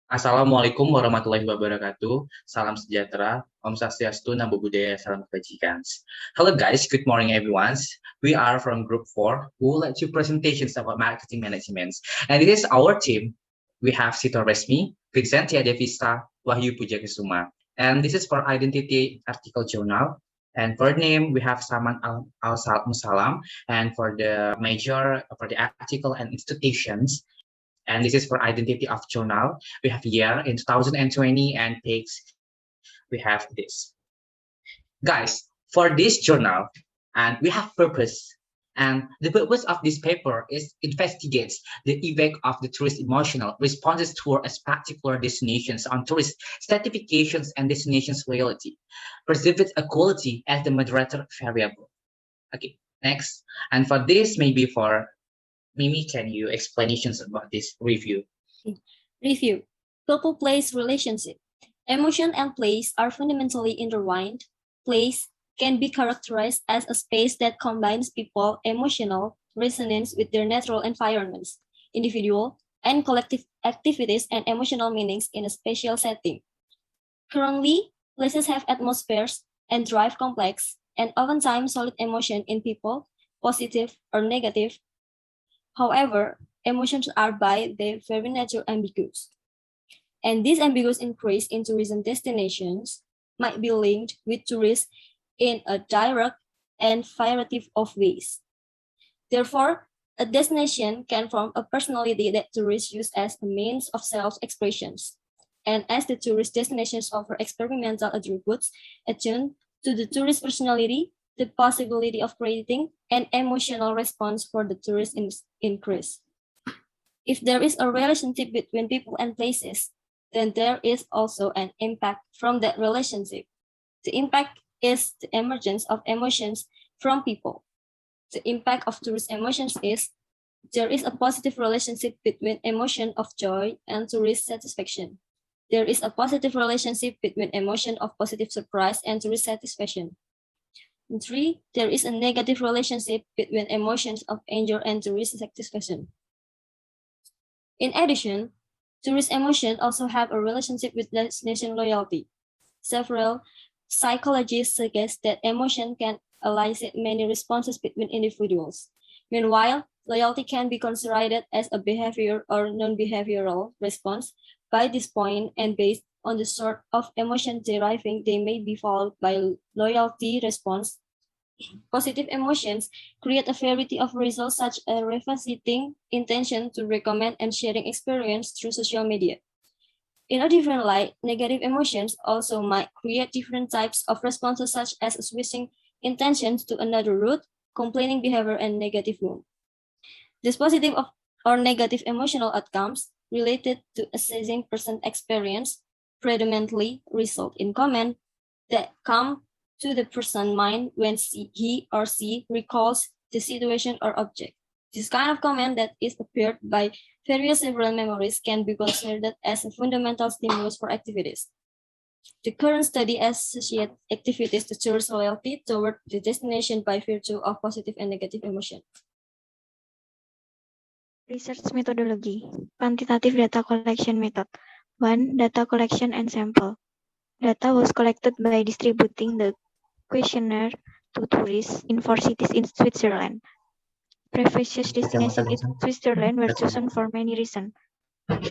Assalamualaikum warahmatullahi wabarakatuh. Salam sejahtera, Om Swastiastu, Namo Buddhaya, Salam Kebajikan. Hello guys, good morning everyone. We are from Group 4 who will let you presentations about marketing management. And this is our team. We have Sito Resmi, Vincentia Devista, Wahyu Pujakesuma. And this is for Identity Article Journal. And for name, we have Saman Al-Musalam. And for the major, for the article and institutions, and this is for identity of journal. We have year in 2020 and page we have this. Guys, for this journal, and we have purpose. And the purpose of this paper is investigates the effect of the tourist emotional responses toward a particular destinations on tourist stratifications and destinations loyalty. Perceives equality as the moderator variable. Okay, next. And for this, maybe for Mimi, can you explanations about this review? Review. People-place relationship. Emotion and place are fundamentally intertwined. Place can be characterized as a space that combines people emotional resonance with their natural environments, individual and collective activities and emotional meanings in a spatial setting. Currently, places have atmospheres and drive complex and oftentimes solid emotion in people, positive or negative. However, emotions are by their very nature ambiguous. And this ambiguous increase in tourism destinations might be linked with tourists in a direct and variety of ways. Therefore, a destination can form a personality that tourists use as a means of self-expressions. And as the tourist destinations offer experimental attributes attuned to the tourist personality, the possibility of creating an emotional response for the tourist increase. If there is a relationship between people and places, then there is also an impact from that relationship. The impact is the emergence of emotions from people. The impact of tourist emotions is there is a positive relationship between emotion of joy and tourist satisfaction. There is a positive relationship between emotion of positive surprise and tourist satisfaction. 3, there is a negative relationship between emotions of anger and tourist satisfaction. In addition, tourist emotions also have a relationship with destination loyalty. Several psychologists suggest that emotion can elicit many responses between individuals. Meanwhile, loyalty can be considered as a behavior or non-behavioral response. By this point and based on the sort of emotion deriving, they may be followed by loyalty response. Positive emotions create a variety of results such as revisiting intention to recommend and sharing experience through social media. In a different light, negative emotions also might create different types of responses such as switching intentions to another route, complaining behavior, and negative mood. These positive or negative emotional outcomes related to assessing person experience predominantly result in comment that come to the person's mind when he or she recalls the situation or object. This kind of comment that is appeared by various several memories can be considered as a fundamental stimulus for activities. The current study associates activities to tourist loyalty toward the destination by virtue of positive and negative emotion. Research methodology, quantitative data collection method. 1. Data collection and sample. Data was collected by distributing the questionnaire to tourists in 4 cities in Switzerland. Previous destinations in Switzerland were chosen for many reasons.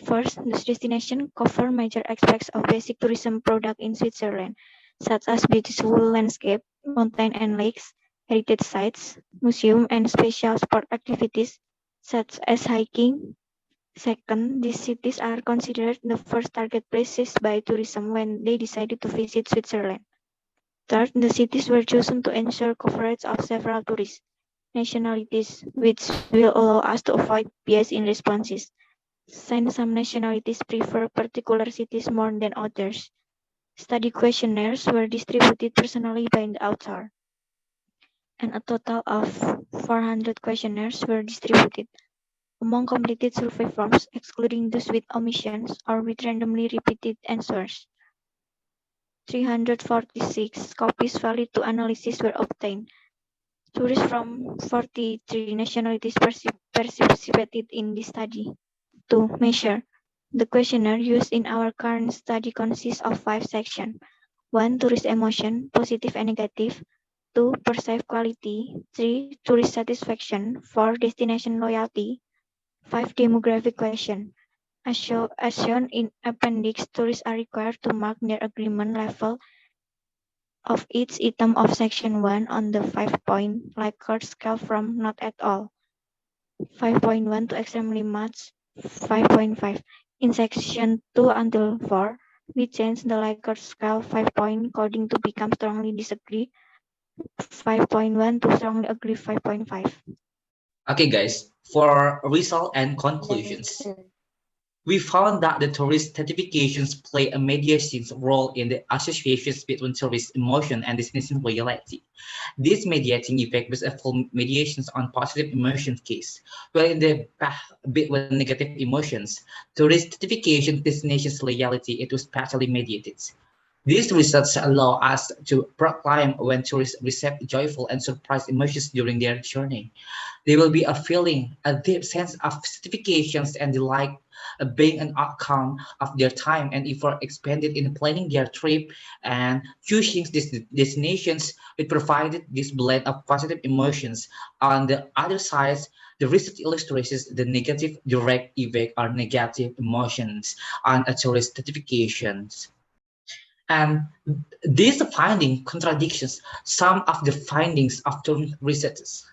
First, this destination cover major aspects of basic tourism product in Switzerland, such as beautiful landscape, mountain and lakes, heritage sites, museum, and special sport activities such as hiking. Second, these cities are considered the first target places by tourism when they decided to visit Switzerland. Third, the cities were chosen to ensure coverage of several tourist nationalities, which will allow us to avoid bias in responses. Since some nationalities prefer particular cities more than others, study questionnaires were distributed personally by the author, and a total of 400 questionnaires were distributed. Among completed survey forms, excluding those with omissions or with randomly repeated answers, 346 copies valid to analysis were obtained. Tourists from 43 nationalities participated in this study. To measure The questionnaire used in our current study consists of 5 sections. 1. Tourist emotion, positive and negative. 2. Perceived quality. 3. Tourist satisfaction. 4. Destination loyalty. 5. Demographic question. As shown in appendix, tourists are required to mark their agreement level of each item of section 1 on the 5-point Likert scale from not at all, 5.1 to extremely much, 5.5. In section 2 until 4, we change the Likert scale 5-point coding to become strongly disagree 5.1 to strongly agree 5.5. Okay, guys, for result and conclusions. We found that the tourist certifications play a mediation role in the associations between tourist emotion and destination loyalty. This mediating effect was a full mediations on positive emotion case, while in the between negative emotions, tourist certification destination's loyalty it was partially mediated. These results allow us to proclaim when tourists receive joyful and surprised emotions during their journey. There will be a feeling, a deep sense of certifications and delight being an outcome of their time and effort expended in planning their trip and choosing these destinations. It provided this blend of positive emotions. On the other side, the research illustrates the negative direct effect or negative emotions on a tourist certifications. And these finding contradictions some of the findings of tourism researchers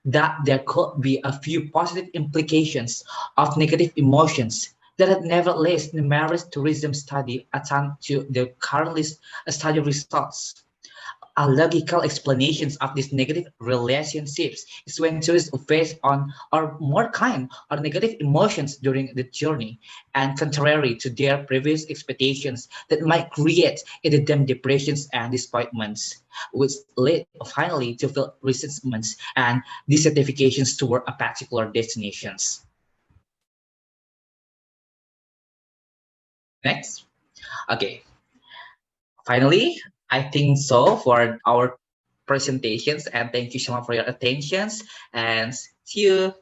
that there could be a few positive implications of negative emotions that had nevertheless numerous tourism study attend to the currently study results. A logical explanation of these negative relationships is when tourists face on or more kind or negative emotions during the journey, and contrary to their previous expectations that might create in them depressions and disappointments, which lead finally to feel resentments and dissatisfactions toward a particular destinations. Next. Okay. Finally, I think so for our presentations, and thank you so much for your attentions and see you.